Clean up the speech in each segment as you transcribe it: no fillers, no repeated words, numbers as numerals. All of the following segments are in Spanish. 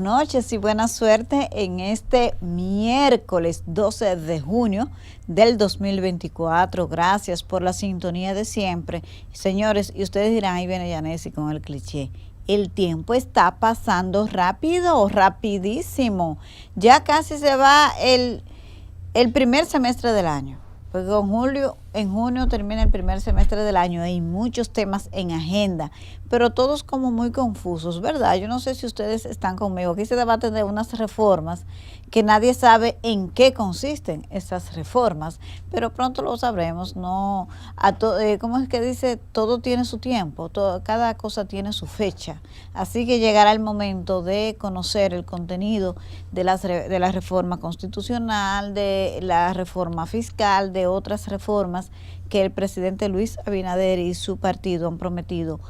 Noches y buena suerte en este miércoles 12 de junio del 2024. Gracias por la sintonía de siempre. Señores, y ustedes dirán, ahí viene Yanesi con el cliché. El tiempo está pasando rápido, rapidísimo. Ya casi se va el primer semestre del año. Porque en junio termina el primer semestre del año. Hay muchos temas en agenda, pero todos como muy confusos, ¿verdad? Yo no sé si ustedes están conmigo. Aquí se debate de unas reformas que nadie sabe en qué consisten esas reformas, pero pronto lo sabremos. No, ¿cómo es que dice? Todo tiene su tiempo, cada cosa tiene su fecha. Así que llegará el momento de conocer el contenido de la reforma constitucional, de la reforma fiscal, de otras reformas que el presidente Luis Abinader y su partido han prometido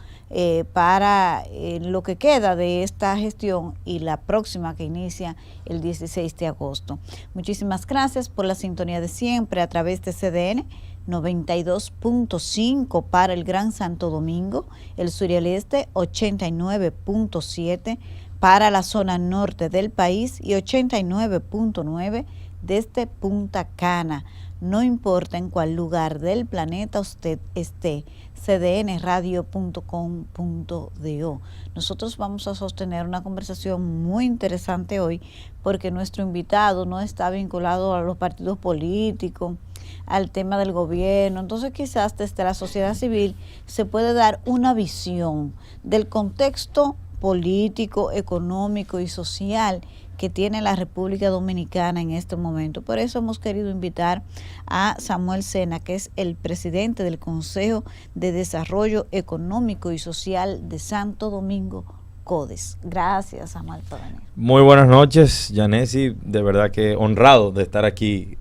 para lo que queda de esta gestión y la próxima que inicia el 16 de agosto. Muchísimas gracias por la sintonía de siempre a través de CDN 92.5 para el Gran Santo Domingo, el sur y el este 89.7 para la zona norte del país y 89.9 desde Punta Cana. No importa en cuál lugar del planeta usted esté, cdnradio.com.do. Nosotros vamos a sostener una conversación muy interesante hoy porque nuestro invitado no está vinculado a los partidos políticos, al tema del gobierno. Entonces quizás desde la sociedad civil se puede dar una visión del contexto político, económico y social que tiene la República Dominicana en este momento. Por eso hemos querido invitar a Samuel Sena, que es el presidente del Consejo de Desarrollo Económico y Social de Santo Domingo, CODES. Gracias, Samuel, por venir. Muy buenas noches, Yanesi. De verdad que honrado de estar aquí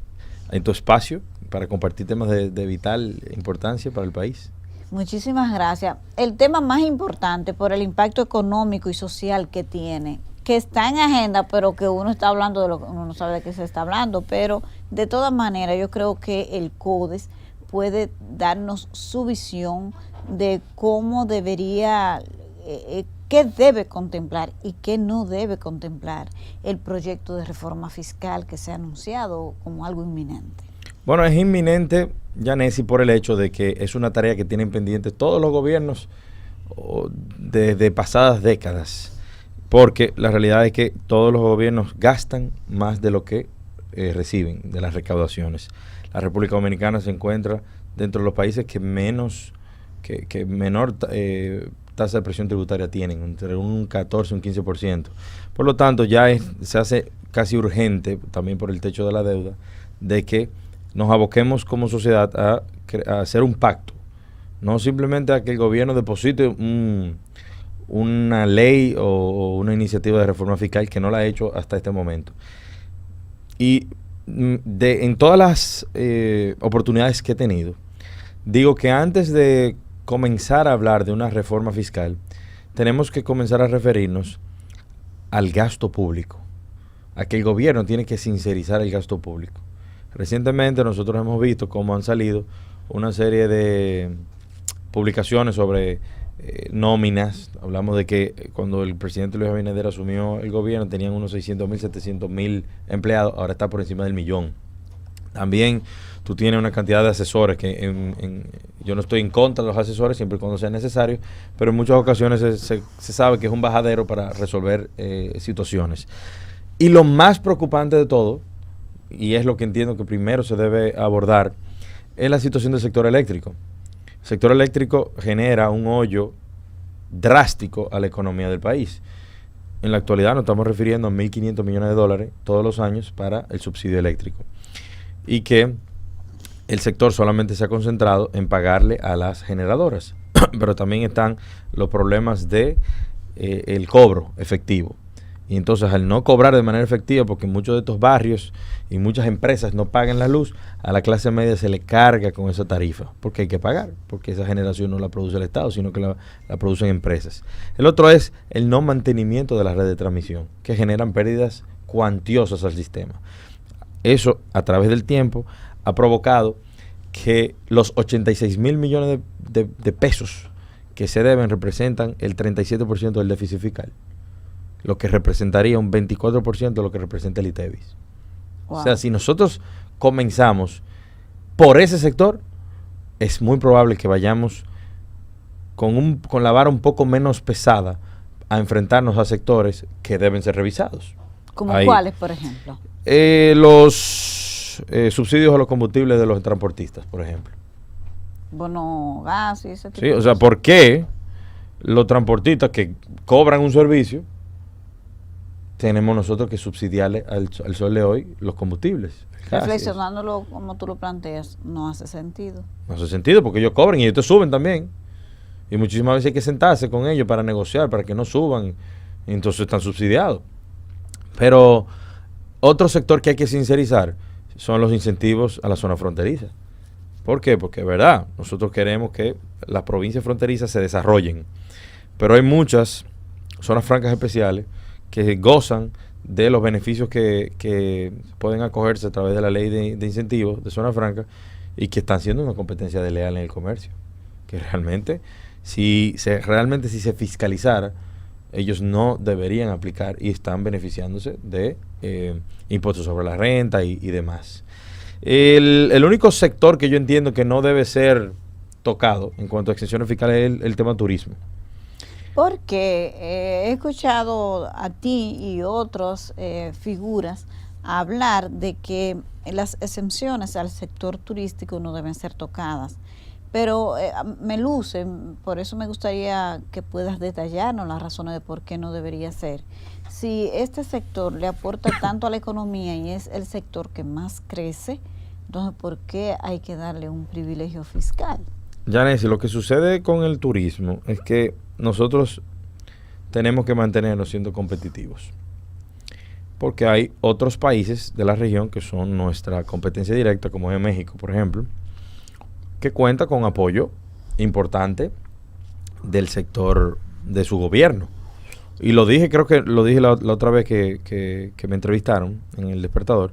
en tu espacio para compartir temas de vital importancia para el país. Muchísimas gracias. El tema más importante por el impacto económico y social que tiene, que está en agenda, pero que uno está hablando de lo que uno no sabe de qué se está hablando, pero de todas maneras yo creo que el CODES puede darnos su visión de cómo debería, qué debe contemplar y qué no debe contemplar el proyecto de reforma fiscal que se ha anunciado como algo inminente. Bueno, es inminente, Yanesi, por el hecho de que es una tarea que tienen pendiente todos los gobiernos desde pasadas décadas. Porque la realidad es que todos los gobiernos gastan más de lo que reciben de las recaudaciones. La República Dominicana se encuentra dentro de los países que menor tasa de presión tributaria tienen, entre un 14 y un 15%. Por lo tanto, se hace casi urgente, también por el techo de la deuda, de que nos aboquemos como sociedad a hacer un pacto. No simplemente a que el gobierno deposite una ley o una iniciativa de reforma fiscal que no la ha hecho hasta este momento. Y en todas las oportunidades que he tenido, digo que antes de comenzar a hablar de una reforma fiscal, tenemos que comenzar a referirnos al gasto público, a que el gobierno tiene que sincerizar el gasto público. Recientemente nosotros hemos visto cómo han salido una serie de publicaciones sobre nóminas. Hablamos de que cuando el presidente Luis Abinader asumió el gobierno tenían unos 600,000, 700,000 empleados, ahora está por encima del 1,000,000. También tú tienes una cantidad de asesores que yo no estoy en contra de los asesores siempre y cuando sea necesario, pero en muchas ocasiones se sabe que es un bajadero para resolver situaciones. Y lo más preocupante de todo, y es lo que entiendo que primero se debe abordar, es la situación del sector eléctrico. El sector eléctrico genera un hoyo drástico a la economía del país. En la actualidad nos estamos refiriendo a 1.500 millones de dólares todos los años para el subsidio eléctrico. Y que el sector solamente se ha concentrado en pagarle a las generadoras. Pero también están los problemas de el cobro efectivo. Y entonces al no cobrar de manera efectiva, porque muchos de estos barrios y muchas empresas no pagan la luz, a la clase media se le carga con esa tarifa, porque hay que pagar, porque esa generación no la produce el Estado, sino que la producen empresas. El otro es el no mantenimiento de la red de transmisión, que generan pérdidas cuantiosas al sistema. Eso, a través del tiempo, ha provocado que los 86,000 millones de pesos que se deben representan el 37% del déficit fiscal. lo que representaría un 24% de lo que representa el ITEVIS. Wow. O sea, si nosotros comenzamos por ese sector, es muy probable que vayamos con la vara un poco menos pesada a enfrentarnos a sectores que deben ser revisados. ¿Como cuáles, por ejemplo? Los subsidios a los combustibles de los transportistas, por ejemplo. Bono gas y ese tipo de cosas. O sea, ¿por qué los transportistas que cobran un servicio tenemos nosotros que subsidiarle al sol de hoy los combustibles? Reflexionándolo como tú lo planteas, no hace sentido. No hace sentido porque ellos cobran y ellos te suben también. Y muchísimas veces hay que sentarse con ellos para negociar, para que no suban. Y entonces están subsidiados. Pero otro sector que hay que sincerizar son los incentivos a la zona fronteriza. ¿Por qué? Porque es verdad, nosotros queremos que las provincias fronterizas se desarrollen. Pero hay muchas zonas francas especiales que gozan de los beneficios que pueden acogerse a través de la ley de incentivos de zona franca y que están siendo una competencia desleal en el comercio. Que realmente, si se fiscalizara, ellos no deberían aplicar y están beneficiándose de impuestos sobre la renta y demás. El único sector que yo entiendo que no debe ser tocado en cuanto a exenciones fiscales es el tema turismo. Porque he escuchado a ti y otras figuras hablar de que las exenciones al sector turístico no deben ser tocadas. Pero me luce, por eso me gustaría que puedas detallarnos las razones de por qué no debería ser. Si este sector le aporta tanto a la economía y es el sector que más crece, entonces ¿por qué hay que darle un privilegio fiscal? Yanesi, lo que sucede con el turismo es que nosotros tenemos que mantenernos siendo competitivos. Porque hay otros países de la región que son nuestra competencia directa, como es México, por ejemplo, que cuenta con apoyo importante del sector de su gobierno. Y lo dije, creo que lo dije la otra vez que me entrevistaron en El Despertador,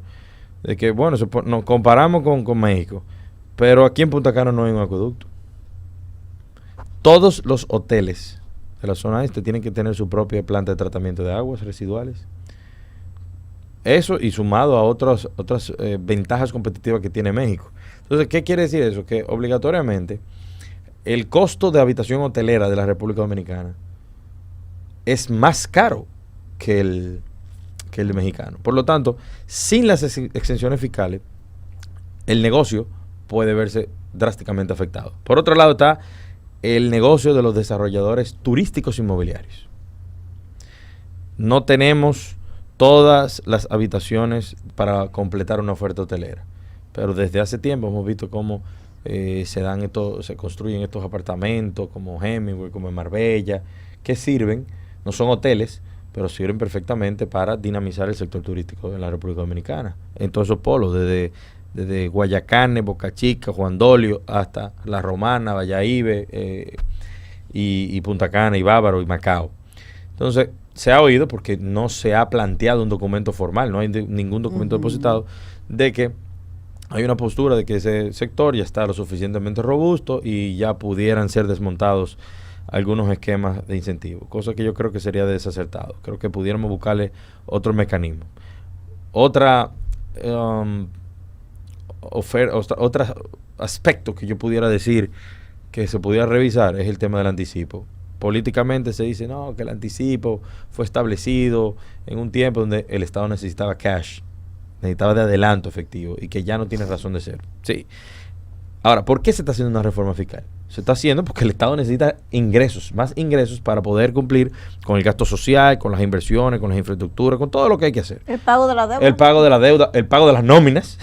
de que, bueno, nos comparamos con México, pero aquí en Punta Cana no hay un acueducto. Todos los hoteles de la zona este tienen que tener su propia planta de tratamiento de aguas residuales. Eso y sumado a otras ventajas competitivas que tiene México. Entonces, ¿qué quiere decir eso? Que obligatoriamente el costo de habitación hotelera de la República Dominicana es más caro que el mexicano. Por lo tanto, sin las exenciones fiscales, el negocio puede verse drásticamente afectado. Por otro lado está el negocio de los desarrolladores turísticos inmobiliarios. No tenemos todas las habitaciones para completar una oferta hotelera, pero desde hace tiempo hemos visto cómo se construyen estos apartamentos como Hemingway, como en Marbella, que sirven, no son hoteles, pero sirven perfectamente para dinamizar el sector turístico en la República Dominicana, en todos esos polos, desde Guayacane, Boca Chica, Juan Dolio, hasta La Romana, Valladolid, y Punta Cana, y Bávaro, y Macao. Entonces, se ha oído, porque no se ha planteado un documento formal, no hay ningún documento depositado, de que hay una postura de que ese sector ya está lo suficientemente robusto y ya pudieran ser desmontados algunos esquemas de incentivo, cosa que yo creo que sería desacertado. Creo que pudiéramos buscarle otro mecanismo. Otro aspecto que yo pudiera decir que se pudiera revisar es el tema del anticipo. Políticamente se dice, no, que el anticipo fue establecido en un tiempo donde el Estado necesitaba cash, necesitaba de adelanto efectivo y que ya no tiene razón de ser. Sí. Ahora, ¿por qué se está haciendo una reforma fiscal? Se está haciendo porque el Estado necesita ingresos, más ingresos para poder cumplir con el gasto social, con las inversiones, con las infraestructuras, con todo lo que hay que hacer. El pago de la deuda. El pago de la deuda, el pago de las nóminas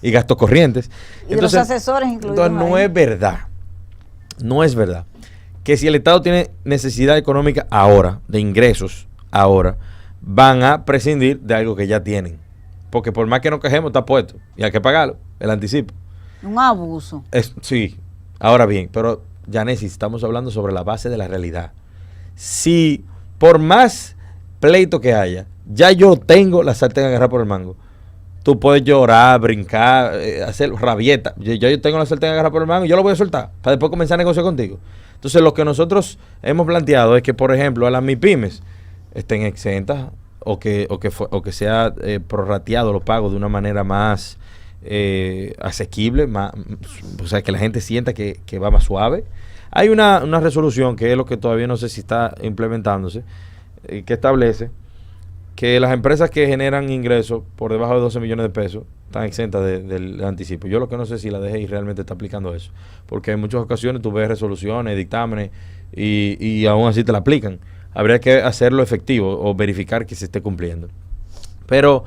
y gastos corrientes. Y entonces, de los asesores incluidos. Entonces no es verdad, no es verdad que si el Estado tiene necesidad económica ahora, de ingresos ahora, van a prescindir de algo que ya tienen. Porque por más que nos quejemos, está puesto y hay que pagarlo, el anticipo. Un abuso. Sí, ahora bien, pero Yanesi, estamos hablando sobre la base de la realidad. Si por más pleito que haya, ya yo tengo la sartén agarrada por el mango, tú puedes llorar, brincar, hacer rabieta. Yo tengo la sartén agarrada por el mango y yo lo voy a soltar para después comenzar a negociar contigo. Entonces, lo que nosotros hemos planteado es que, por ejemplo, a las MIPYMES estén exentas o que sea prorrateado los pagos de una manera más asequible, más, o sea, que la gente sienta que va más suave. Hay una resolución que es lo que todavía no sé si está implementándose, que establece que las empresas que generan ingresos por debajo de 12 millones de pesos están exentas del anticipo. Yo lo que no sé si la DGI realmente está aplicando eso, porque en muchas ocasiones tú ves resoluciones, dictámenes y aún así te la aplican. Habría que hacerlo efectivo o verificar que se esté cumpliendo. Pero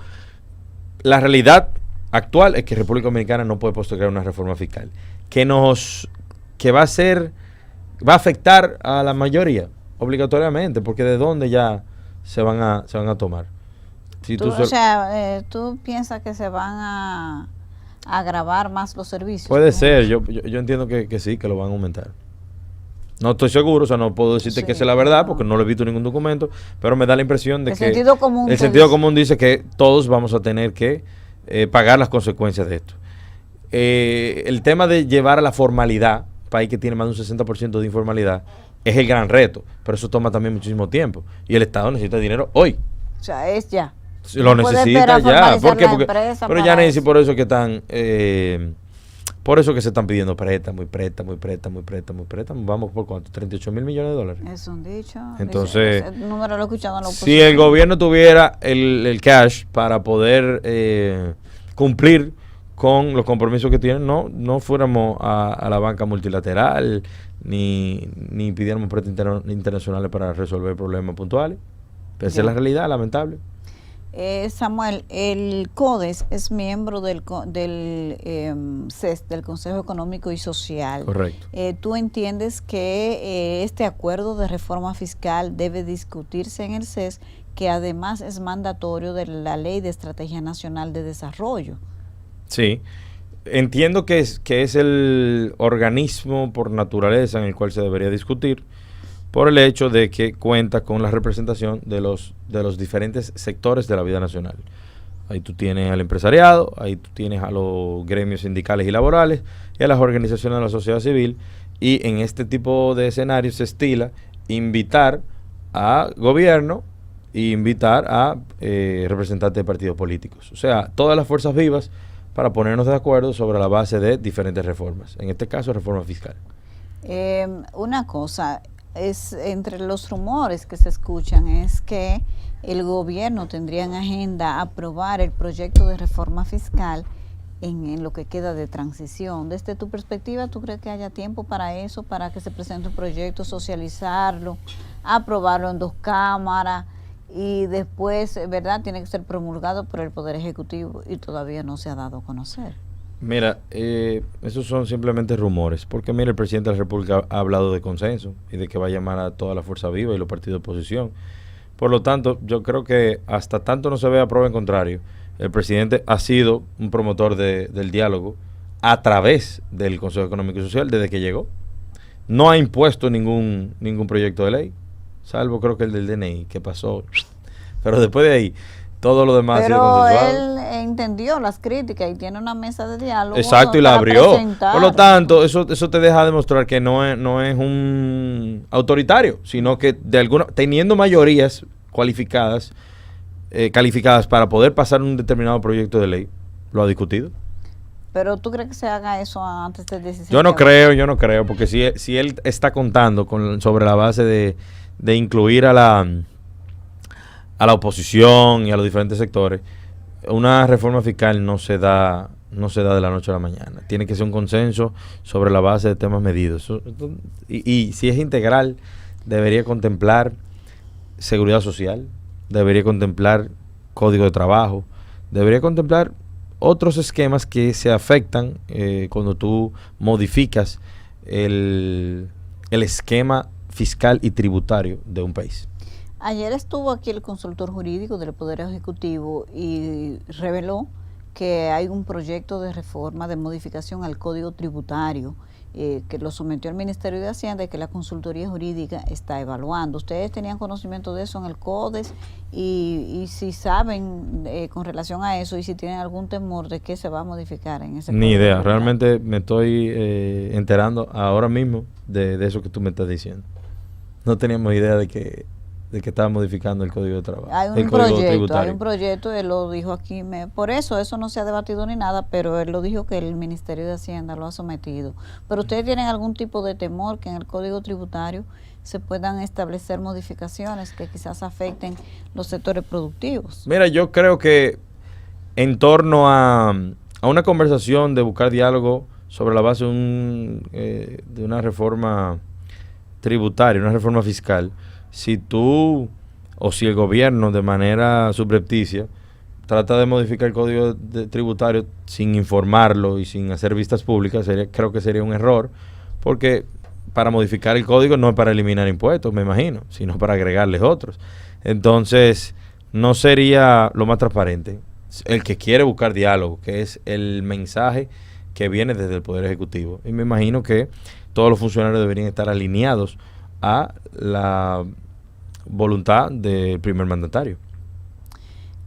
la realidad actual es que República Dominicana no puede postergar una reforma fiscal que va a afectar a la mayoría obligatoriamente, porque de dónde ya se van a tomar. Si ¿tú piensas que se van a agravar más los servicios? Puede ser, yo entiendo que sí, que lo van a aumentar. No estoy seguro, o sea, no puedo decirte que esa es la verdad, porque no lo he visto en ningún documento, pero me da la impresión de que el sentido común dice que todos vamos a tener que pagar las consecuencias de esto. El tema de llevar a la formalidad, país que tiene más de un 60% de informalidad, es el gran reto, pero eso toma también muchísimo tiempo y el Estado necesita dinero hoy. O sea, es ya. Lo necesita ya. ¿Por qué? Pero ya necesita, por eso que están, por eso que se están pidiendo préstamos. Vamos por cuánto, 38 mil millones de dólares. Es un dicho. Entonces, ese número lo he escuchado en la si el gobierno tuviera el cash para poder cumplir con los compromisos que tienen, no fuéramos a la banca multilateral ni pidiéramos préstamos internacionales para resolver problemas puntuales. Esa es la realidad, lamentable. Samuel, el CODES es miembro del CES, del Consejo Económico y Social. Correcto. ¿Tú entiendes que este acuerdo de reforma fiscal debe discutirse en el CES, que además es mandatorio de la Ley de Estrategia Nacional de Desarrollo? Sí, entiendo que es el organismo por naturaleza en el cual se debería discutir, por el hecho de que cuenta con la representación de los diferentes sectores de la vida nacional. Ahí tú tienes al empresariado, ahí tú tienes a los gremios sindicales y laborales y a las organizaciones de la sociedad civil, y en este tipo de escenarios se estila invitar a gobierno e invitar a representantes de partidos políticos. O sea, todas las fuerzas vivas para ponernos de acuerdo sobre la base de diferentes reformas. En este caso, reforma fiscal. Una cosa, es entre los rumores que se escuchan es que el gobierno tendría en agenda aprobar el proyecto de reforma fiscal en lo que queda de transición. Desde tu perspectiva, ¿tú crees que haya tiempo para eso, para que se presente un proyecto, socializarlo, aprobarlo en 2 cámaras y después, verdad, tiene que ser promulgado por el Poder Ejecutivo y todavía no se ha dado a conocer? Mira, esos son simplemente rumores, porque mira, el presidente de la República ha hablado de consenso y de que va a llamar a toda la fuerza viva y los partidos de oposición. Por lo tanto, yo creo que hasta tanto no se vea prueba en contrario, el presidente ha sido un promotor del diálogo a través del Consejo Económico y Social desde que llegó. No ha impuesto ningún proyecto de ley, salvo creo que el del DNI, que pasó. Pero después de ahí, todo lo demás ha sido consensuado. Él entendió las críticas y tiene una mesa de diálogo. Exacto, y la abrió. Por lo tanto, eso te deja demostrar que no es un autoritario, sino que teniendo mayorías calificadas para poder pasar un determinado proyecto de ley, lo ha discutido. Pero ¿tú crees que se haga eso antes del 16? Yo no creo, porque si él está contando sobre la base de incluir a la oposición y a los diferentes sectores, una reforma fiscal no se da de la noche a la mañana. Tiene que ser un consenso sobre la base de temas medidos. Y si es integral, debería contemplar seguridad social, debería contemplar código de trabajo, debería contemplar otros esquemas que se afectan cuando tú modificas el esquema fiscal y tributario de un país. Ayer estuvo aquí el consultor jurídico del Poder Ejecutivo y reveló que hay un proyecto de reforma, de modificación al Código Tributario, que lo sometió al Ministerio de Hacienda y que la consultoría jurídica está evaluando. ¿Ustedes tenían conocimiento de eso en el CODES? Y si saben con relación a eso y si tienen algún temor de que se va a modificar en ese Ni idea, realmente me estoy enterando ahora mismo de eso que tú me estás diciendo. No teníamos idea de que de que estaba modificando el Código de Trabajo. Hay un proyecto, él lo dijo aquí, por eso no se ha debatido ni nada, pero él lo dijo que el Ministerio de Hacienda lo ha sometido. Pero ustedes tienen algún tipo de temor que en el Código Tributario se puedan establecer modificaciones que quizás afecten los sectores productivos. Mira, yo creo que en torno a una conversación de buscar diálogo sobre la base de una reforma tributaria, una reforma fiscal, si tú o si el gobierno de manera subrepticia trata de modificar el código tributario sin informarlo y sin hacer vistas públicas, creo que sería un error, porque para modificar el código no es para eliminar impuestos, me imagino, sino para agregarles otros. Entonces, no sería lo más transparente. El que quiere buscar diálogo, que es el mensaje que viene desde el Poder Ejecutivo. Y me imagino que todos los funcionarios deberían estar alineados a la voluntad del primer mandatario.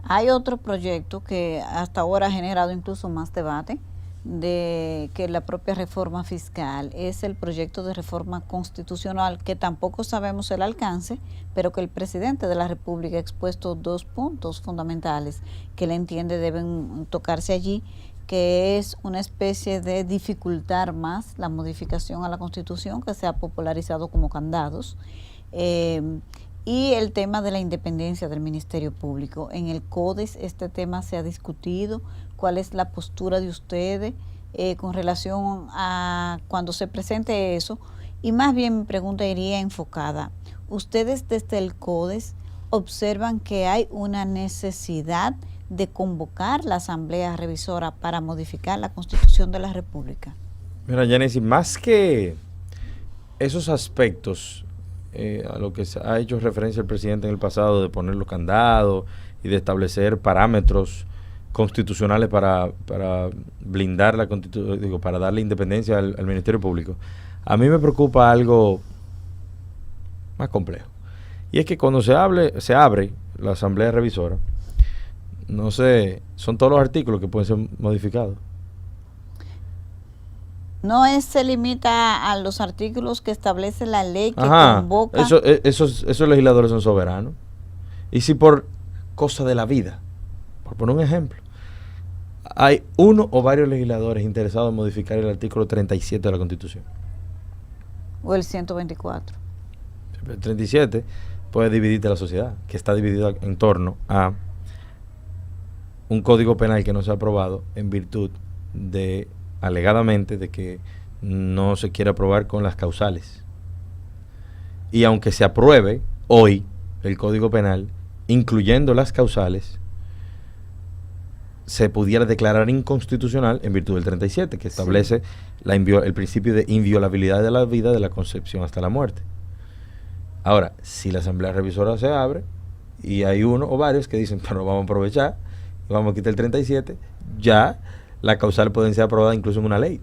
Hay otro proyecto que hasta ahora ha generado incluso más debate de que la propia reforma fiscal, es el proyecto de reforma constitucional, que tampoco sabemos el alcance, pero que el presidente de la República ha expuesto 2 puntos fundamentales que él entiende deben tocarse allí, que es una especie de dificultar más la modificación a la Constitución, que se ha popularizado como candados, y el tema de la independencia del Ministerio Público. En el CODES este tema se ha discutido. ¿Cuál es la postura de ustedes con relación a cuando se presente eso? Y más bien mi pregunta iría enfocada. ¿Ustedes desde el CODES observan que hay una necesidad de convocar la Asamblea Revisora para modificar la Constitución de la República? Mira, Yanesis, más que esos aspectos a lo que se ha hecho referencia el presidente en el pasado, de poner los candados y de establecer parámetros constitucionales para blindar la Constitución, para darle independencia al Ministerio Público, a mí me preocupa algo más complejo. Y es que cuando se abre la Asamblea Revisora, no sé, son todos los artículos que pueden ser modificados. No se limita a los artículos que establece la ley que convoca. Esos legisladores son soberanos. Y si por cosa de la vida, por poner un ejemplo, hay uno o varios legisladores interesados en modificar el artículo 37 de la Constitución. O el 124. El 37 puede dividirte la sociedad, que está dividida en torno a un código penal que no se ha aprobado en virtud de, alegadamente, de que no se quiere aprobar con las causales. Y aunque se apruebe hoy el código penal, incluyendo las causales, se pudiera declarar inconstitucional en virtud del 37, que establece el principio de inviolabilidad de la vida de la concepción hasta la muerte. Ahora, si la Asamblea Revisora se abre y hay uno o varios que dicen, pero vamos a aprovechar y vamos a quitar el 37, ya la causal pueden ser aprobada incluso en una ley.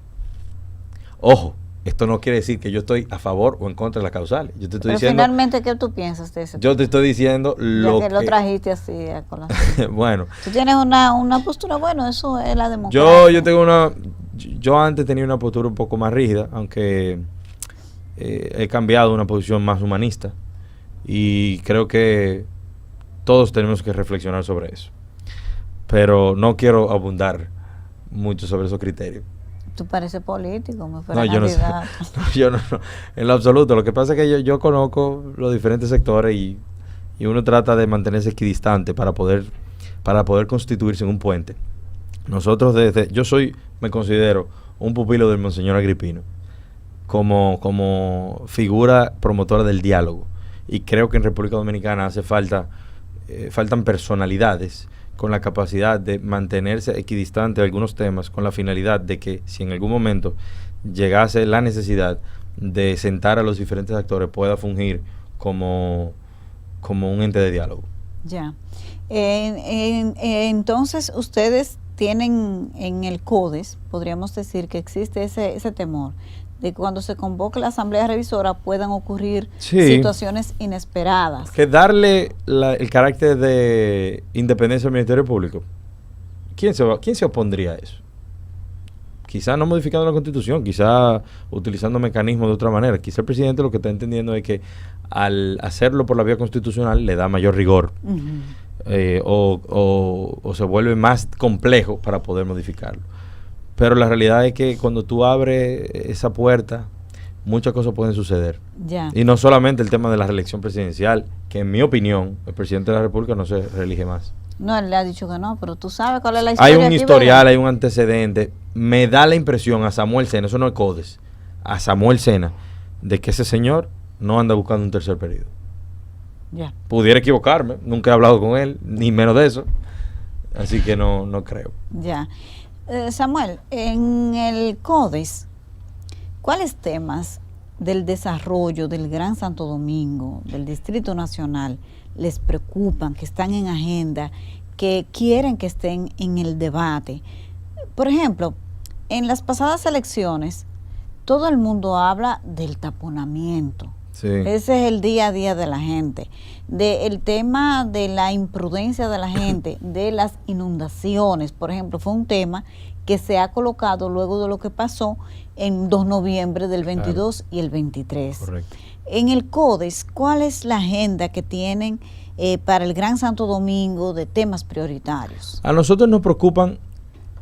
Ojo, esto no quiere decir que yo estoy a favor o en contra de las causales. Yo te estoy diciendo, finalmente, ¿qué tú piensas de eso? Yo te estoy diciendo lo que lo trajiste así a colación. Bueno. Tú tienes una postura, bueno, eso es la democracia. Yo antes tenía una postura un poco más rígida, aunque he cambiado a una posición más humanista. Y creo que todos tenemos que reflexionar sobre eso. Pero no quiero abundar mucho sobre esos criterios. Tú pareces político, me fuera candidato. Yo no, en lo absoluto. Lo que pasa es que yo conozco los diferentes sectores y uno trata de mantenerse equidistante para poder constituirse en un puente. Nosotros me considero un pupilo del Monseñor Agripino como figura promotora del diálogo, y creo que en República Dominicana faltan personalidades con la capacidad de mantenerse equidistante de algunos temas, con la finalidad de que si en algún momento llegase la necesidad de sentar a los diferentes actores, pueda fungir como un ente de diálogo. Ya. Entonces, ustedes tienen en el CODES, podríamos decir que existe ese temor de que cuando se convoque la Asamblea Revisora puedan ocurrir situaciones inesperadas. Que darle el carácter de independencia al Ministerio Público. ¿Quién se opondría a eso? quizá no modificando la Constitución, quizá utilizando mecanismos de otra manera. Quizá el presidente lo que está entendiendo es que al hacerlo por la vía constitucional le da mayor rigor. O se vuelve más complejo para poder modificarlo. Pero la realidad es que cuando tú abres esa puerta, muchas cosas pueden suceder. Ya. Y no solamente el tema de la reelección presidencial, que en mi opinión, el presidente de la República no se reelige más. No, él le ha dicho que no, pero tú sabes cuál es la historia. Hay un aquí, historial, ¿verdad? hay un antecedente. Me da la impresión a Samuel Sena, eso no es CODES, a Samuel Sena, de que ese señor no anda buscando un tercer periodo. Ya. Pudiera equivocarme, nunca he hablado con él, ni menos de eso. Así que no creo. Ya. Samuel, en el CODES, ¿cuáles temas del desarrollo del Gran Santo Domingo, del Distrito Nacional, les preocupan, que están en agenda, que quieren que estén en el debate? Por ejemplo, en las pasadas elecciones, todo el mundo habla del taponamiento. Sí. Ese es el día a día de la gente, del tema de la imprudencia de la gente, de las inundaciones, por ejemplo, fue un tema que se ha colocado luego de lo que pasó en 2 de noviembre del 22 y el 23. Correcto. En el CODES, ¿cuál es la agenda que tienen para el Gran Santo Domingo de temas prioritarios? A nosotros nos preocupan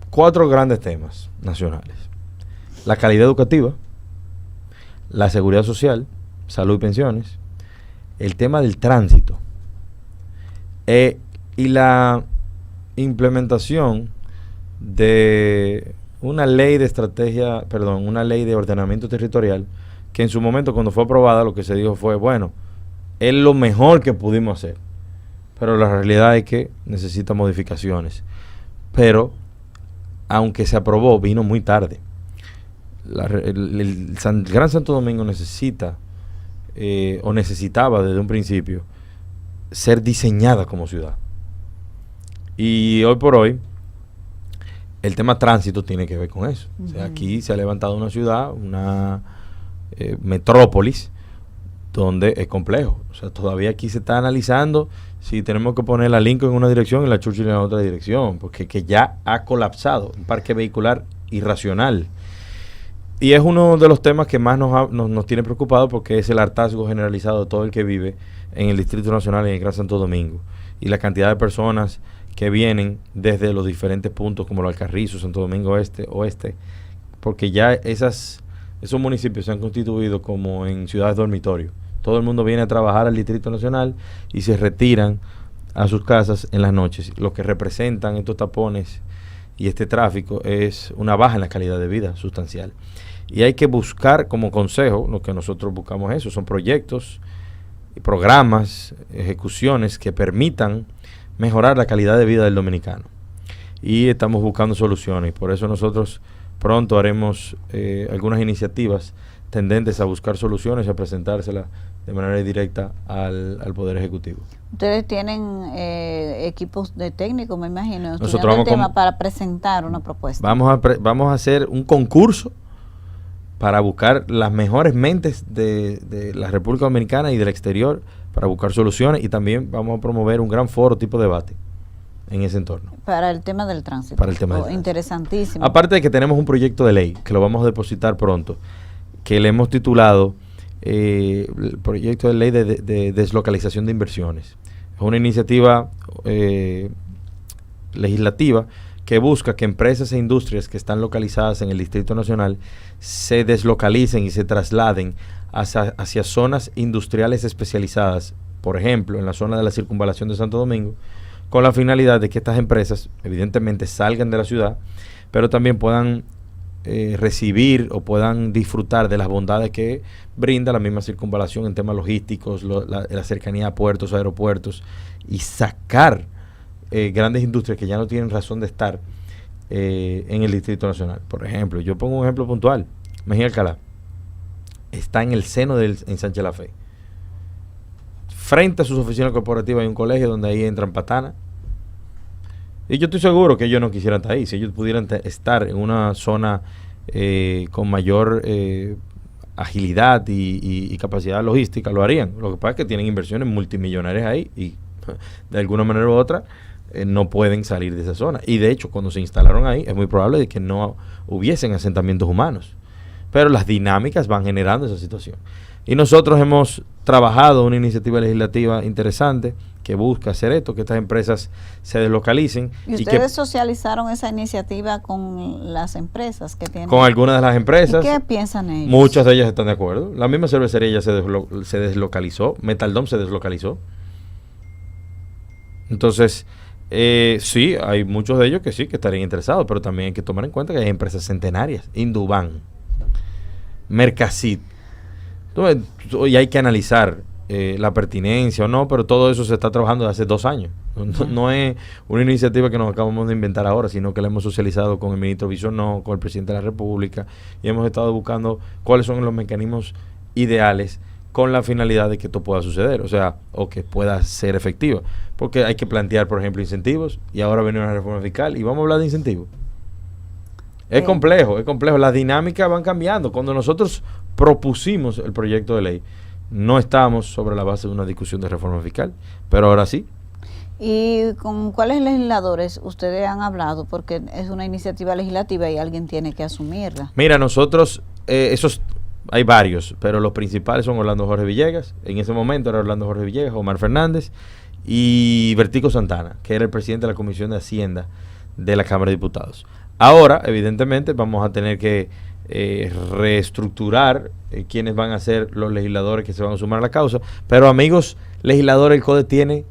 4 grandes temas nacionales: la calidad educativa, la seguridad social, salud y pensiones, el tema del tránsito y la implementación de una ley de una ley de ordenamiento territorial que en su momento, cuando fue aprobada, lo que se dijo fue, bueno, es lo mejor que pudimos hacer, pero la realidad es que necesita modificaciones. Pero aunque se aprobó, vino muy tarde. El Gran Santo Domingo necesita o necesitaba desde un principio ser diseñada como ciudad. Y hoy por hoy el tema tránsito tiene que ver con eso. O sea, aquí se ha levantado una ciudad, una metrópolis, donde es complejo. O sea, todavía aquí se está analizando si tenemos que poner la Lincoln en una dirección y la Churchill en la otra dirección, porque que ya ha colapsado un parque vehicular irracional. Y es uno de los temas que más nos tiene preocupados, porque es el hartazgo generalizado de todo el que vive en el Distrito Nacional y en el Gran Santo Domingo. Y la cantidad de personas que vienen desde los diferentes puntos, como los Alcarrizos, Santo Domingo Este, Oeste, porque ya esos municipios se han constituido como en ciudades dormitorio. Todo el mundo viene a trabajar al Distrito Nacional y se retiran a sus casas en las noches. Lo que representan estos tapones y este tráfico es una baja en la calidad de vida sustancial. Y hay que buscar como consejo, lo que nosotros buscamos eso, son proyectos, programas, ejecuciones que permitan mejorar la calidad de vida del dominicano. Y estamos buscando soluciones, y por eso nosotros pronto haremos algunas iniciativas tendentes a buscar soluciones y a presentárselas de manera directa al Poder Ejecutivo. Ustedes tienen equipos de técnicos, me imagino, Nosotros estudiando el vamos tema para presentar una propuesta. Vamos a hacer un concurso para buscar las mejores mentes de la República Dominicana y del exterior para buscar soluciones, y también vamos a promover un gran foro tipo debate en ese entorno. Para el tema del tránsito. Para el tema del tránsito. Interesantísimo. Aparte de que tenemos un proyecto de ley que lo vamos a depositar pronto, que le hemos titulado el proyecto de ley de deslocalización de inversiones. Es una iniciativa legislativa que busca que empresas e industrias que están localizadas en el Distrito Nacional se deslocalicen y se trasladen hacia zonas industriales especializadas, por ejemplo, en la zona de la circunvalación de Santo Domingo, con la finalidad de que estas empresas evidentemente salgan de la ciudad, pero también puedan recibir o puedan disfrutar de las bondades que brinda la misma circunvalación en temas logísticos, la cercanía a puertos, aeropuertos, y sacar grandes industrias que ya no tienen razón de estar en el Distrito Nacional. Por ejemplo, yo pongo un ejemplo puntual: Mejía Alcalá está en el seno en Sánchez Lafey. Frente a sus oficinas corporativas hay un colegio donde ahí entran patanas. Y yo estoy seguro que ellos no quisieran estar ahí. Si ellos pudieran estar en una zona con mayor agilidad y capacidad logística, lo harían. Lo que pasa es que tienen inversiones multimillonarias ahí y de alguna manera u otra no pueden salir de esa zona. Y de hecho, cuando se instalaron ahí, es muy probable de que no hubiesen asentamientos humanos. Pero las dinámicas van generando esa situación. Y nosotros hemos trabajado una iniciativa legislativa interesante que busca hacer esto, que estas empresas se deslocalicen. ¿Y ustedes socializaron esa iniciativa con las empresas que tienen? Con algunas de las empresas. ¿Y qué piensan ellos? Muchas de ellas están de acuerdo. La misma cervecería ya se deslocalizó. Metaldom se deslocalizó. Entonces, sí, hay muchos de ellos que sí, que estarían interesados, pero también hay que tomar en cuenta que hay empresas centenarias. Induban, Mercasit. Y hay que analizar la pertinencia o no, pero todo eso se está trabajando desde hace 2 años. No es una iniciativa que nos acabamos de inventar ahora, sino que la hemos socializado con el ministro Bisonó, con el presidente de la República, y hemos estado buscando cuáles son los mecanismos ideales con la finalidad de que esto pueda suceder, o sea, o que pueda ser efectiva. Porque hay que plantear, por ejemplo, incentivos, y ahora viene una reforma fiscal, y vamos a hablar de incentivos. Es complejo, es complejo. Las dinámicas van cambiando. Cuando nosotros propusimos el proyecto de ley, no estábamos sobre la base de una discusión de reforma fiscal, pero ahora sí. ¿Y con cuáles legisladores ustedes han hablado? Porque es una iniciativa legislativa y alguien tiene que asumirla. Mira, nosotros, hay varios, pero los principales son Orlando Jorge Villegas. En ese momento era Orlando Jorge Villegas, Omar Fernández y Bertico Santana, que era el presidente de la Comisión de Hacienda de la Cámara de Diputados. Ahora, evidentemente, vamos a tener que reestructurar quiénes van a ser los legisladores que se van a sumar a la causa, pero amigos legisladores el CODE tiene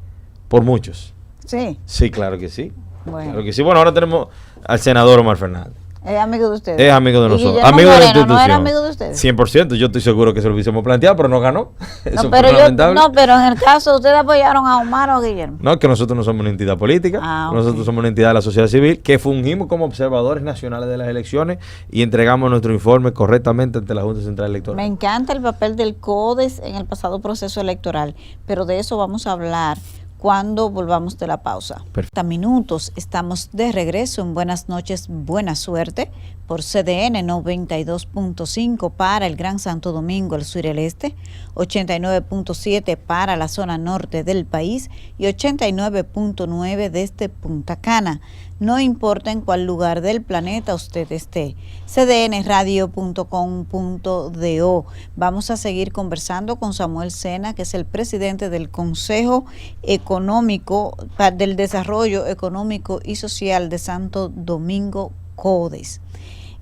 por muchos. Sí. Sí, claro que sí. Bueno. Claro que sí. Bueno, ahora tenemos al senador Omar Fernández. ¿Es amigo de ustedes? Es amigo de nosotros. Guillermo Amigo Moreno, de la institución. ¿no era amigo de ustedes? 100%. Yo estoy seguro que se lo hubiésemos planteado, pero no ganó. Eso No, fue pero lamentable. pero en el caso, ¿ustedes apoyaron a Omar o a Guillermo? No, que nosotros no somos una entidad política. Nosotros somos una entidad de la sociedad civil que fungimos como observadores nacionales de las elecciones y entregamos nuestro informe correctamente ante la Junta Central Electoral. Me encanta el papel del CODES en el pasado proceso electoral, pero de eso vamos a hablar cuando volvamos de la pausa. 30 minutos, estamos de regreso en Buenas noches, buena suerte, por CDN 92.5 para el Gran Santo Domingo, el sur y el este, 89.7 para la zona norte del país y 89.9 desde Punta Cana. No importa en cuál lugar del planeta usted esté. cdnradio.com.do. Vamos a seguir conversando con Samuel Sena, que es el presidente del Consejo Económico del Desarrollo Económico y Social de Santo Domingo, CODES.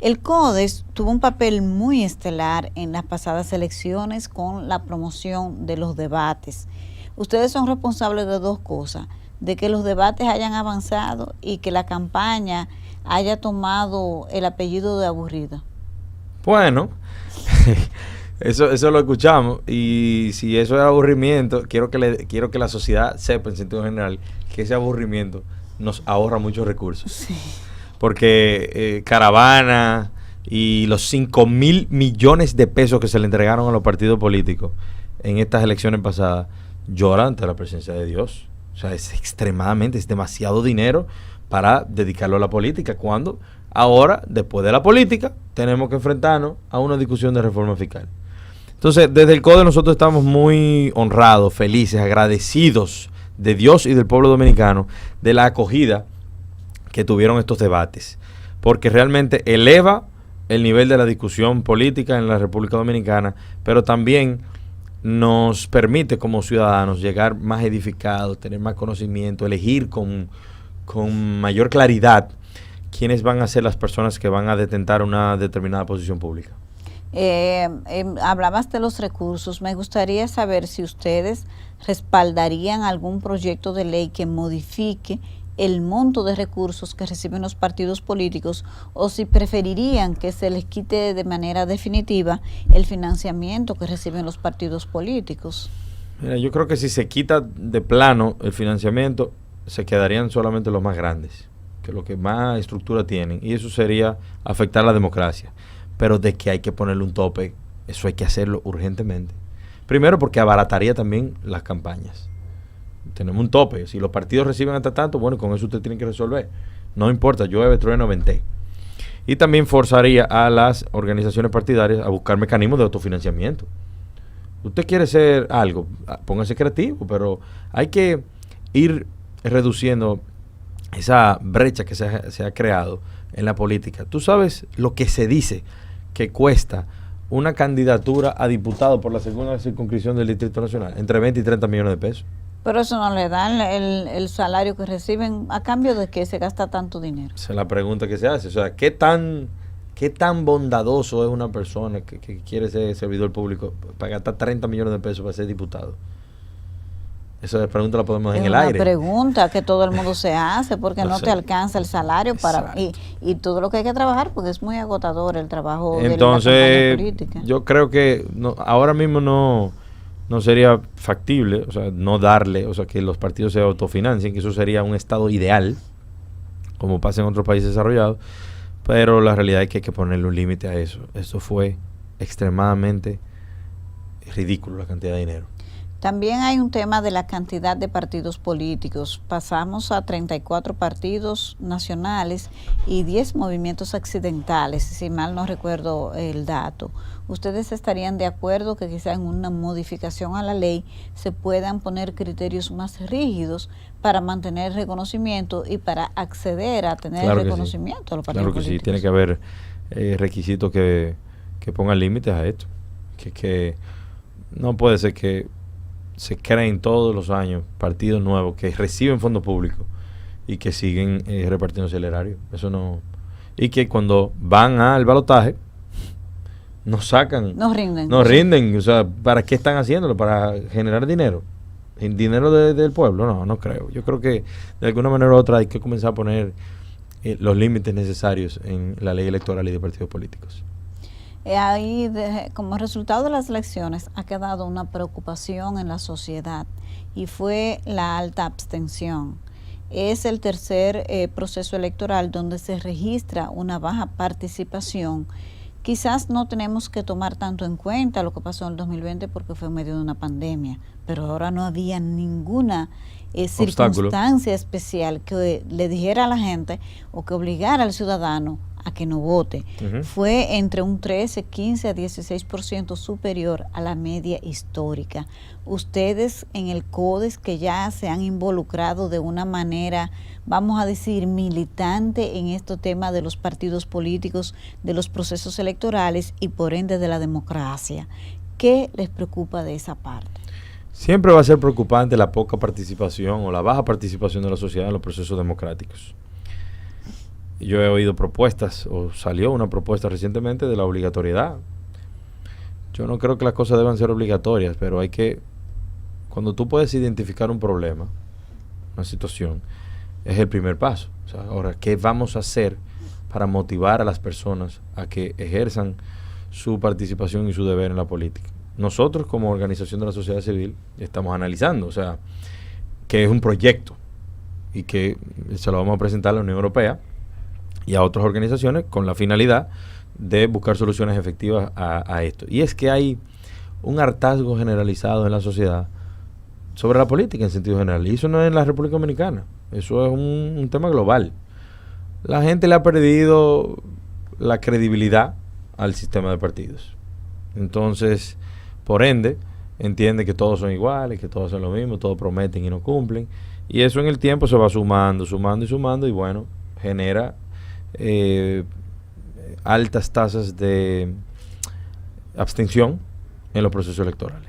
El CODES tuvo un papel muy estelar en las pasadas elecciones con la promoción de los debates. Ustedes son responsables de 2 cosas: de que los debates hayan avanzado y que la campaña haya tomado el apellido de aburrida. Bueno, eso lo escuchamos, y si eso es aburrimiento, quiero que la sociedad sepa en sentido general que ese aburrimiento nos ahorra muchos recursos. Sí. Porque caravana y los 5,000 millones de pesos que se le entregaron a los partidos políticos en estas elecciones pasadas lloran ante la presencia de Dios. O sea, es demasiado dinero para dedicarlo a la política, cuando ahora, después de la política, tenemos que enfrentarnos a una discusión de reforma fiscal. Entonces, desde el CODE nosotros estamos muy honrados, felices, agradecidos de Dios y del pueblo dominicano de la acogida que tuvieron estos debates, porque realmente eleva el nivel de la discusión política en la República Dominicana, pero también nos permite como ciudadanos llegar más edificados, tener más conocimiento, elegir con mayor claridad quiénes van a ser las personas que van a detentar una determinada posición pública. Hablabas de los recursos. Me gustaría saber si ustedes respaldarían algún proyecto de ley que modifique el monto de recursos que reciben los partidos políticos, o si preferirían que se les quite de manera definitiva el financiamiento que reciben los partidos políticos. Mira, yo creo que si se quita de plano el financiamiento, se quedarían solamente los más grandes, que los que más estructura tienen, y eso sería afectar la democracia. Pero de que hay que ponerle un tope, eso hay que hacerlo urgentemente. Primero, porque abarataría también las campañas. Tenemos un tope. Si los partidos reciben hasta tanto, bueno, con eso usted tiene que resolver. No importa, llueve, trueno, venté. Y también forzaría a las organizaciones partidarias a buscar mecanismos de autofinanciamiento. Usted quiere ser algo, póngase creativo, pero hay que ir reduciendo esa brecha que se ha creado en la política. Tú sabes lo que se dice que cuesta una candidatura a diputado por la segunda circunscripción del Distrito Nacional, entre 20 y 30 millones de pesos. Pero eso no le dan el salario que reciben, ¿a cambio de que se gasta tanto dinero? Esa es la pregunta que se hace. O sea, ¿qué tan bondadoso es una persona que quiere ser servidor público para gastar 30 millones de pesos para ser diputado? Esa pregunta la podemos en el aire. Es una pregunta que todo el mundo se hace porque no te alcanza el salario para y todo lo que hay que trabajar, porque es muy agotador el trabajo de la campaña política. Yo creo que ahora mismo no sería factible, o sea, no darle, o sea, que los partidos se autofinancien, que eso sería un estado ideal, como pasa en otros países desarrollados, pero la realidad es que hay que ponerle un límite a eso. Eso fue extremadamente ridículo, la cantidad de dinero. También hay un tema de la cantidad de partidos políticos. Pasamos a 34 partidos nacionales y 10 movimientos accidentales, si mal no recuerdo el dato. ¿Ustedes estarían de acuerdo que quizá en una modificación a la ley se puedan poner criterios más rígidos para mantener reconocimiento y para acceder a tener reconocimiento a los partidos políticos? Claro que sí, tiene que haber requisitos que pongan límites a esto. Que no puede ser que se creen todos los años partidos nuevos que reciben fondos públicos y que siguen repartiéndose el erario. Eso no. Y que cuando van al balotaje no sacan. No rinden. No rinden. O sea, ¿para qué están haciéndolo? ¿Para generar dinero? ¿Dinero del pueblo? No creo. Yo creo que de alguna manera u otra hay que comenzar a poner los límites necesarios en la ley electoral y de partidos políticos. Ahí, como resultado de las elecciones, ha quedado una preocupación en la sociedad y fue la alta abstención. Es el tercer proceso electoral donde se registra una baja participación. Quizás no tenemos que tomar tanto en cuenta lo que pasó en el 2020 porque fue en medio de una pandemia, pero ahora no había ninguna circunstancia especial que le dijera a la gente o que obligara al ciudadano a que no vote. Fue entre un 13, 15 a 16% superior a la media histórica. Ustedes en el CODES, que ya se han involucrado de una manera, vamos a decir, militante en este tema de los partidos políticos, de los procesos electorales y por ende de la democracia, ¿qué les preocupa de esa parte? Siempre va a ser preocupante la poca participación o la baja participación de la sociedad en los procesos democráticos. Yo he oído propuestas, o salió una propuesta recientemente de la obligatoriedad. Yo no creo que las cosas deban ser obligatorias, pero hay que, cuando tú puedes identificar un problema, una situación, es el primer paso. O sea, ahora, ¿qué vamos a hacer para motivar a las personas a que ejerzan su participación y su deber en la política? Nosotros, como organización de la sociedad civil, estamos analizando, o sea, que es un proyecto y que se lo vamos a presentar a la Unión Europea y a otras organizaciones con la finalidad de buscar soluciones efectivas a esto. Y es que hay un hartazgo generalizado en la sociedad sobre la política en sentido general. Y eso no es en la República Dominicana. Eso es un tema global. La gente le ha perdido la credibilidad al sistema de partidos. Entonces, por ende, entiende que todos son iguales, que todos son lo mismo, todos prometen y no cumplen. Y eso en el tiempo se va sumando y bueno, genera altas tasas de abstención en los procesos electorales.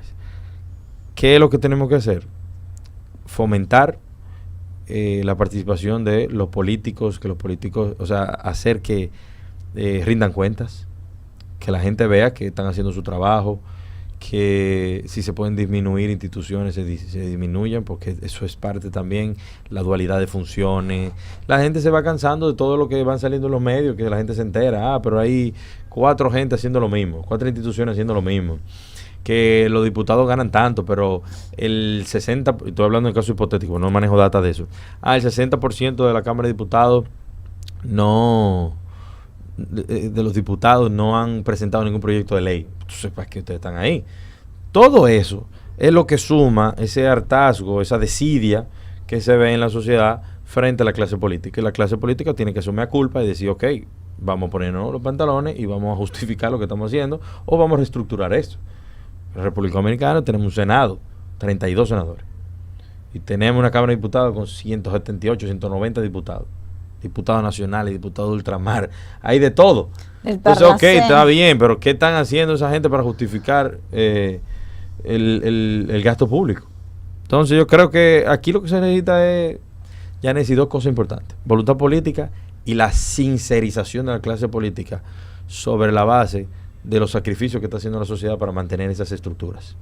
¿Qué es lo que tenemos que hacer? Fomentar la participación de los políticos, o sea, hacer que rindan cuentas, que la gente vea que están haciendo su trabajo, que si se pueden disminuir instituciones se disminuyan, porque eso es parte también, la dualidad de funciones. La gente se va cansando de todo lo que van saliendo en los medios, que la gente se entera, pero hay 4 gente haciendo lo mismo, 4 instituciones haciendo lo mismo, que los diputados ganan tanto, pero el 60%, estoy hablando en caso hipotético, no manejo data de eso, el 60% de la Cámara de Diputados de los diputados no han presentado ningún proyecto de ley. Entonces, ¿para qué ustedes están ahí? Todo eso es lo que suma ese hartazgo, esa desidia que se ve en la sociedad frente a la clase política. Y la clase política tiene que asumir culpa y decir, ok, vamos a ponernos los pantalones y vamos a justificar lo que estamos haciendo o vamos a reestructurar esto. En la República Dominicana tenemos un Senado, 32 senadores. Y tenemos una Cámara de Diputados con 178, 190 diputados. Diputados nacionales, diputados de ultramar. Hay de todo. Entonces, ok, está bien, pero ¿qué están haciendo esa gente para justificar el gasto público? Entonces yo creo que aquí lo que se necesita es, ya necesito dos cosas importantes: voluntad política y la sincerización de la clase política sobre la base de los sacrificios que está haciendo la sociedad para mantener esas estructuras.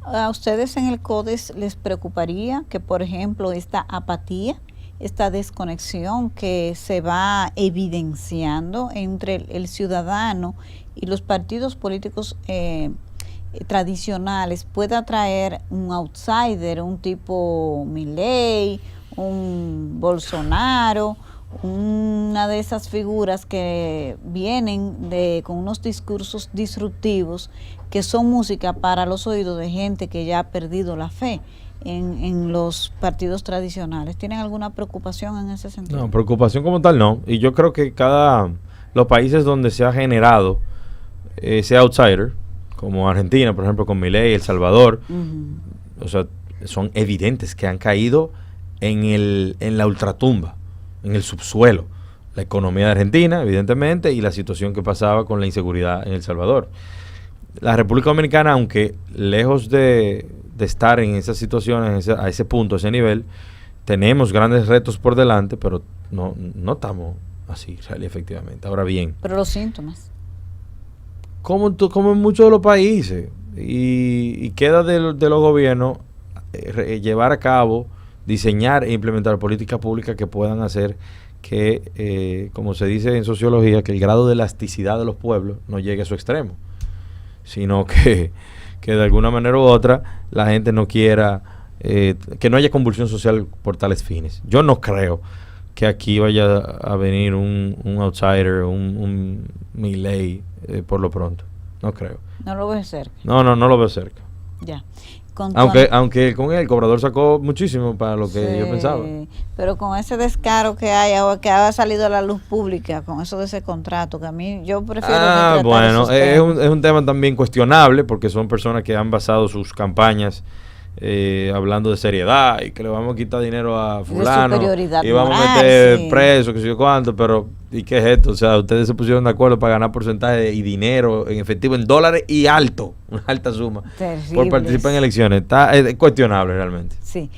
¿A ustedes en el CODES les preocuparía que, por ejemplo, esta apatía, esta desconexión que se va evidenciando entre el ciudadano y los partidos políticos tradicionales pueda traer un outsider, un tipo Milei, un Bolsonaro, una de esas figuras que vienen con unos discursos disruptivos que son música para los oídos de gente que ya ha perdido la fe en los partidos tradicionales? ¿Tienen alguna preocupación en ese sentido? No, preocupación como tal no. Y yo creo que los países donde se ha generado ese outsider, como Argentina, por ejemplo, con Milei, El Salvador, o sea, son evidentes que han caído en la ultratumba, en el subsuelo. La economía de Argentina, evidentemente, y la situación que pasaba con la inseguridad en El Salvador. La República Dominicana, aunque lejos de estar en esas situaciones, a ese punto, a ese nivel, tenemos grandes retos por delante, pero no estamos así, efectivamente. Ahora bien. Pero los síntomas. Como en muchos de los países, y queda de los gobiernos llevar a cabo, diseñar e implementar políticas públicas que puedan hacer que, como se dice en sociología, que el grado de elasticidad de los pueblos no llegue a su extremo, sino que de alguna manera u otra la gente no quiera, que no haya convulsión social por tales fines. Yo no creo que aquí vaya a venir un outsider, un Milei, por lo pronto. No creo. ¿No lo ves cerca? No lo veo cerca. Ya. Aunque con el cobrador sacó muchísimo para lo que yo pensaba. Pero con ese descaro que hay ahora, que ha salido a la luz pública, con eso de ese contrato, que a mí yo prefiero... Bueno, es un tema también cuestionable, porque son personas que han basado sus campañas hablando de seriedad y que le vamos a quitar dinero a fulano y vamos a meter preso, que sé yo cuánto, pero ¿y qué es esto? O sea, ustedes se pusieron de acuerdo para ganar porcentaje y dinero en efectivo, en dólares y alto, una alta suma, por participar en elecciones. Es cuestionable realmente. Sí.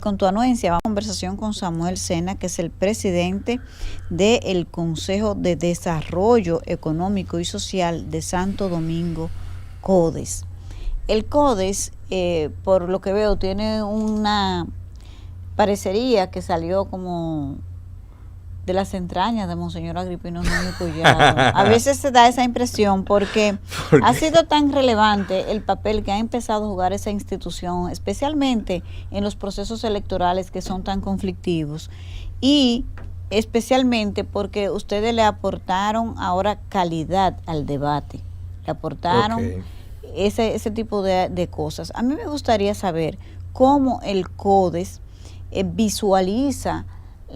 Con tu anuencia, vamos a conversación con Samuel Sena, que es el presidente del Consejo de Desarrollo Económico y Social de Santo Domingo, CODES. El CODES, por lo que veo, tiene una parecería que salió como de las entrañas de Monseñor Agripino Núñez Collado. A veces se da esa impresión porque ha sido tan relevante el papel que ha empezado a jugar esa institución, especialmente en los procesos electorales que son tan conflictivos, y especialmente porque ustedes le aportaron ahora calidad al debate, le aportaron ese tipo de cosas. A mí me gustaría saber cómo el CODES visualiza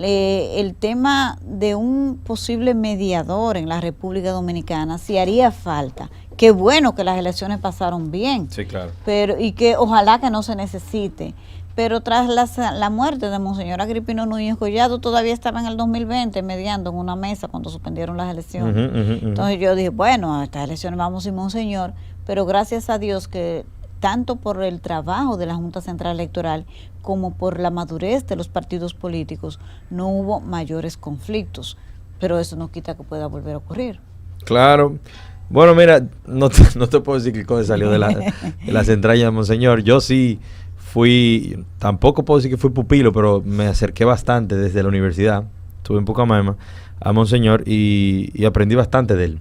el tema de un posible mediador en la República Dominicana, si haría falta. Qué bueno que las elecciones pasaron bien. Sí, claro. Y que ojalá que no se necesite. Pero tras la muerte de Monseñor Agripino Núñez Collado, todavía estaba en el 2020 mediando en una mesa cuando suspendieron las elecciones. Entonces yo dije, bueno, a estas elecciones vamos sin Monseñor, pero gracias a Dios que tanto por el trabajo de la Junta Central Electoral como por la madurez de los partidos políticos, no hubo mayores conflictos. Pero eso no quita que pueda volver a ocurrir. Claro. Bueno, mira, no te puedo decir que el CODES salió de las entrañas de Monseñor. Yo sí tampoco puedo decir que fui pupilo, pero me acerqué bastante desde la universidad. Estuve en Pucamaima a Monseñor y aprendí bastante de él.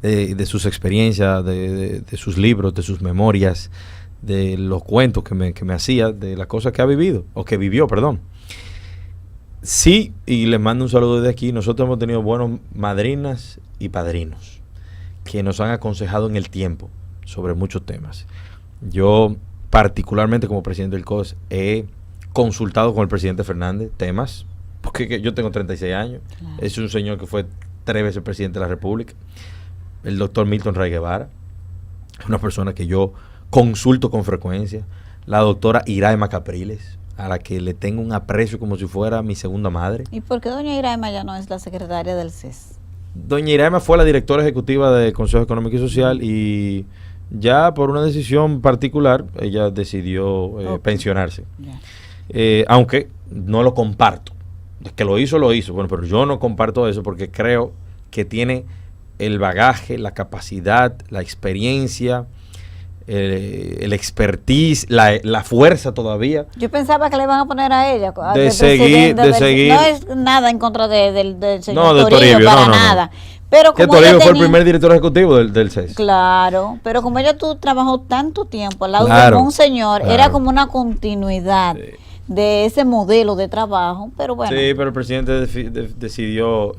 De sus experiencias, de sus libros, de sus memorias, de los cuentos que me hacía, de las cosas que ha vivido, o que vivió, perdón. Sí, y les mando un saludo desde aquí. Nosotros hemos tenido buenos madrinas y padrinos que nos han aconsejado en el tiempo sobre muchos temas. Yo, particularmente como presidente del CODES, he consultado con el presidente Fernández temas, porque yo tengo 36 años. Claro. Es un señor que fue 3 veces presidente de la República. El doctor Milton Ray Guevara, una persona que yo consulto con frecuencia. la doctora Iraima Capriles, a la que le tengo un aprecio como si fuera mi segunda madre. ¿Y por qué doña Iraima ya no es la secretaria del CES? Doña Iraima fue la directora ejecutiva del Consejo Económico y Social y ya por una decisión particular ella decidió pensionarse. Aunque no lo comparto. Es que lo hizo. Bueno, pero yo no comparto eso porque creo que tiene el bagaje, la capacidad, la experiencia, el expertise, la fuerza todavía. Yo pensaba que le iban a poner a ella de seguir. No es nada en contra del señor de Toribio, para nada. Pero que Toribio fue el primer director ejecutivo del CES. Claro, pero como ella trabajó tanto tiempo al lado de un señor, era como una continuidad de ese modelo de trabajo, pero bueno. Sí, pero el presidente decidió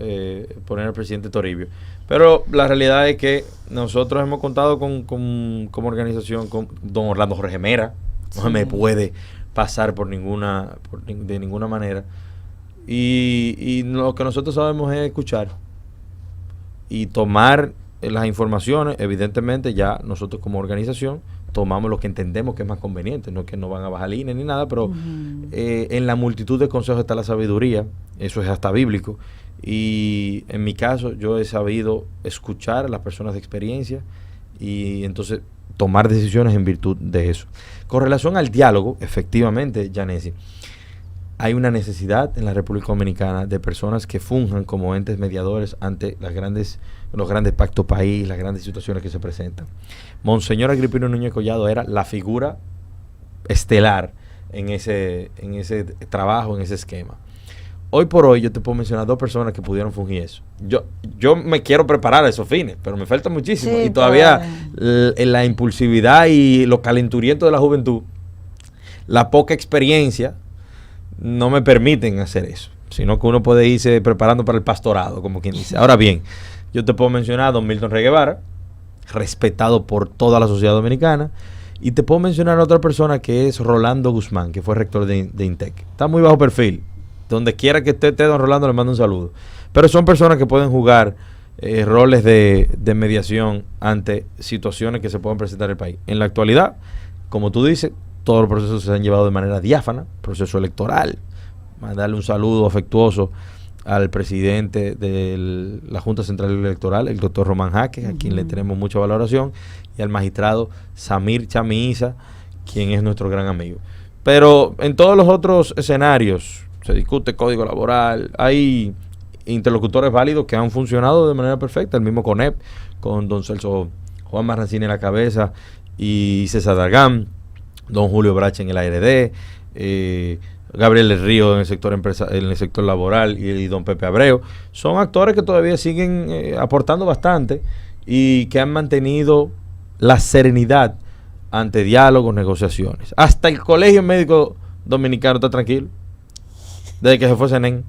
poner al presidente Toribio. Pero la realidad es que nosotros hemos contado como organización con don Orlando Jorge Mera. No se me puede pasar de ninguna manera. Y lo que nosotros sabemos es escuchar y tomar las informaciones. Evidentemente ya nosotros como organización tomamos lo que entendemos que es más conveniente, no es que no van a bajar línea ni nada, pero en la multitud de consejos está la sabiduría, eso es hasta bíblico, y en mi caso yo he sabido escuchar a las personas de experiencia y entonces tomar decisiones en virtud de eso. Con relación al diálogo, efectivamente, Yanesi, hay una necesidad en la República Dominicana de personas que funjan como entes mediadores ante los grandes pactos país, las grandes situaciones que se presentan. Monseñor Agripino Núñez Collado era la figura estelar en ese trabajo, en ese esquema. Hoy por hoy yo te puedo mencionar 2 personas que pudieron fungir eso. Yo me quiero preparar a esos fines, pero me falta muchísimo. Y todavía la impulsividad y lo calenturiento de la juventud, la poca experiencia, no me permiten hacer eso, sino que uno puede irse preparando para el pastorado, como quien dice. Ahora bien, yo te puedo mencionar a don Milton Rey Guevara, respetado por toda la sociedad dominicana, y te puedo mencionar a otra persona que es Rolando Guzmán, que fue rector de INTEC. Está muy bajo perfil. Donde quiera que esté don Rolando, le mando un saludo. Pero son personas que pueden jugar roles de mediación ante situaciones que se puedan presentar en el país. En la actualidad, como tú dices, todos los procesos se han llevado de manera diáfana, proceso electoral. Mandarle un saludo afectuoso al presidente de la Junta Central Electoral, el doctor Román Jaques, a quien le tenemos mucha valoración, y al magistrado Samir Chamisa, quien es nuestro gran amigo. Pero en todos los otros escenarios se discute código laboral, hay interlocutores válidos que han funcionado de manera perfecta, el mismo CONEP, con don Celso Juan Marrancini en la cabeza y César Dargán, don Julio Brache en el ARD, Gabriel del Río en el sector laboral y don Pepe Abreu. Son actores que todavía siguen aportando bastante y que han mantenido la serenidad ante diálogos, negociaciones. Hasta el Colegio Médico Dominicano está tranquilo desde que se fue Senen.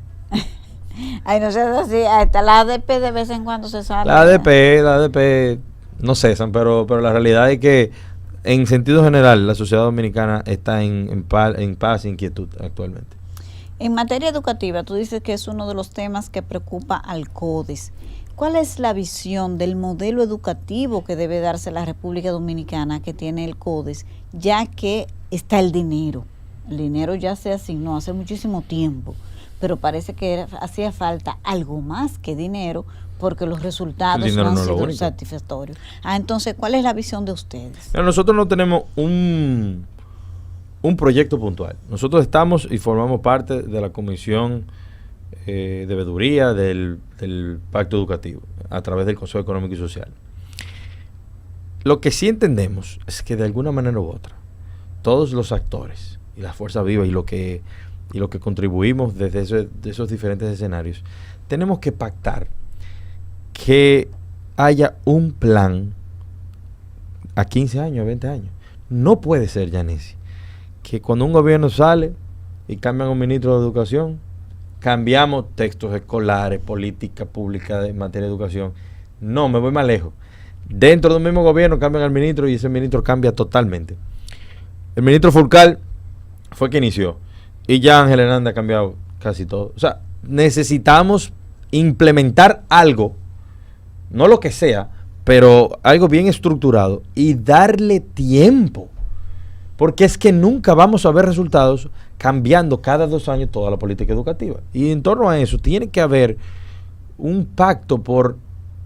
Ay, no sé así, hasta la ADP de vez en cuando se sale. La ADP no cesan, pero la realidad es que en sentido general la sociedad dominicana está en paz e inquietud actualmente. En materia educativa, tú dices que es uno de los temas que preocupa al CODES. ¿Cuál es la visión del modelo educativo que debe darse la República Dominicana que tiene el CODES, ya que está el dinero? El dinero ya se asignó hace muchísimo tiempo, pero parece que hacía falta algo más que dinero porque los resultados no han sido satisfactorios. Entonces, ¿cuál es la visión de ustedes? Pero nosotros no tenemos un proyecto puntual. Nosotros estamos y formamos parte de la Comisión de Veeduría del Pacto Educativo a través del Consejo Económico y Social. Lo que sí entendemos es que de alguna manera u otra, todos los actores y las fuerzas vivas y lo que contribuimos desde esos diferentes escenarios, tenemos que pactar que haya un plan a 15 años, a 20 años. No puede ser, Yanesi, que cuando un gobierno sale y cambian un ministro de Educación, cambiamos textos escolares, política pública en materia de educación. No, me voy más lejos. Dentro de un mismo gobierno cambian al ministro y ese ministro cambia totalmente. El ministro Fulcal fue quien inició y ya Ángel Hernández ha cambiado casi todo. O sea, necesitamos implementar algo, no lo que sea, pero algo bien estructurado y darle tiempo. porque es que nunca vamos a ver resultados cambiando cada 2 años toda la política educativa. Y en torno a eso tiene que haber un pacto por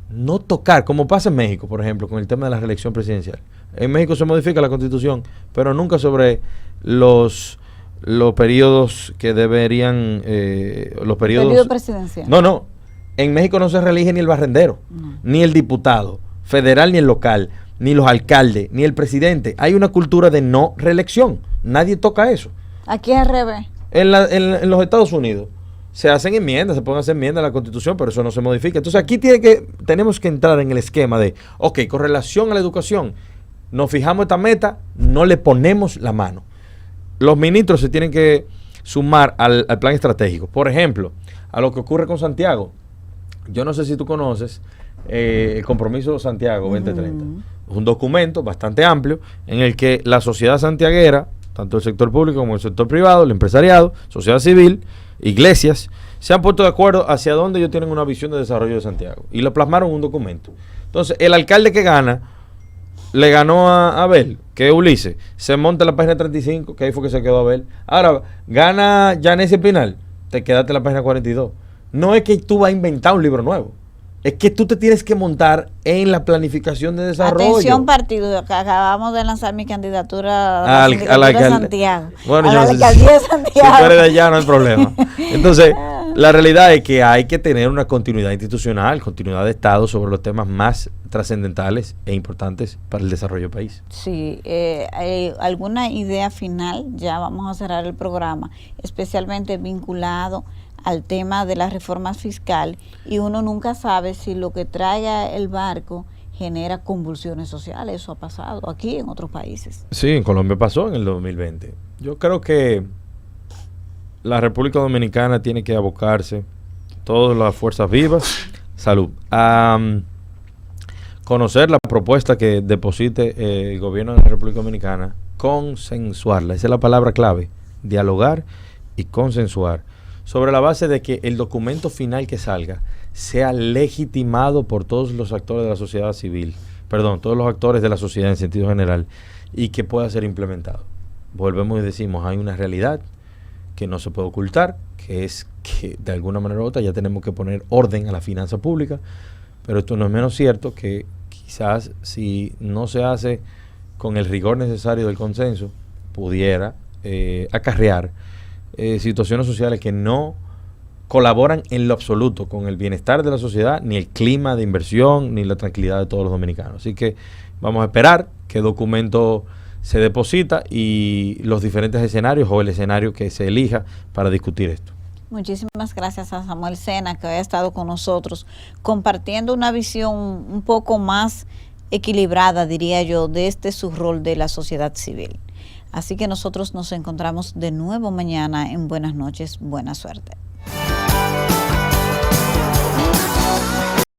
no tocar, como pasa en México, por ejemplo, con el tema de la reelección presidencial. En México se modifica la Constitución, pero nunca sobre los periodos que deberían, los periodos... Periodo presidencial. No. En México no se reelige ni el barrendero, ni el diputado federal, ni el local, ni los alcaldes, ni el presidente. Hay una cultura de no reelección. Nadie toca eso. Aquí es al revés. En los Estados Unidos se hacen enmiendas, se pueden hacer enmiendas a la Constitución, pero eso no se modifica. Entonces aquí tenemos que entrar en el esquema de, ok, con relación a la educación, nos fijamos esta meta, no le ponemos la mano. Los ministros se tienen que sumar al plan estratégico. Por ejemplo, a lo que ocurre con Santiago. Yo no sé si tú conoces el Compromiso Santiago 2030. Es un documento bastante amplio en el que la sociedad santiaguera, tanto el sector público como el sector privado, el empresariado, sociedad civil, iglesias, se han puesto de acuerdo hacia dónde ellos tienen una visión de desarrollo de Santiago. Y lo plasmaron en un documento. Entonces, el alcalde que gana, le ganó a Abel, que es Ulises. Se monta en la página 35, que ahí fue que se quedó Abel. Ahora, gana Yanesi Espinal, te quedaste en la página 42. No es que tú vas a inventar un libro nuevo. Es que tú te tienes que montar en la planificación de desarrollo. Atención partido, que acabamos de lanzar mi candidatura a la de Santiago. Bueno, a la yo alcaldía de Santiago. Si tú eres de allá no hay problema. Entonces, la realidad es que hay que tener una continuidad institucional, continuidad de Estado sobre los temas más trascendentales e importantes para el desarrollo del país. Sí, ¿hay alguna idea final? Ya vamos a cerrar el programa, especialmente vinculado al tema de la reforma fiscal, y uno nunca sabe si lo que traiga el barco genera convulsiones sociales. Eso ha pasado aquí en otros países. Sí, en Colombia pasó en el 2020. Yo creo que la República Dominicana tiene que abocarse, todas las fuerzas vivas, salud, a conocer la propuesta que deposite el gobierno de la República Dominicana, consensuarla, esa es la palabra clave, dialogar y consensuar, sobre la base de que el documento final que salga sea legitimado por todos los actores de la sociedad civil, todos los actores de la sociedad en sentido general, y que pueda ser implementado. Volvemos y decimos, hay una realidad que no se puede ocultar, que es que de alguna manera u otra ya tenemos que poner orden a la finanza pública, pero esto no es menos cierto que quizás si no se hace con el rigor necesario del consenso, pudiera acarrear situaciones sociales que no colaboran en lo absoluto con el bienestar de la sociedad, ni el clima de inversión, ni la tranquilidad de todos los dominicanos. Así que vamos a esperar qué documento se deposita y los diferentes escenarios o el escenario que se elija para discutir esto. Muchísimas gracias a Samuel Sena, que ha estado con nosotros compartiendo una visión un poco más equilibrada, diría yo, de su rol de la sociedad civil. Así que nosotros nos encontramos de nuevo mañana en Buenas noches, buena suerte.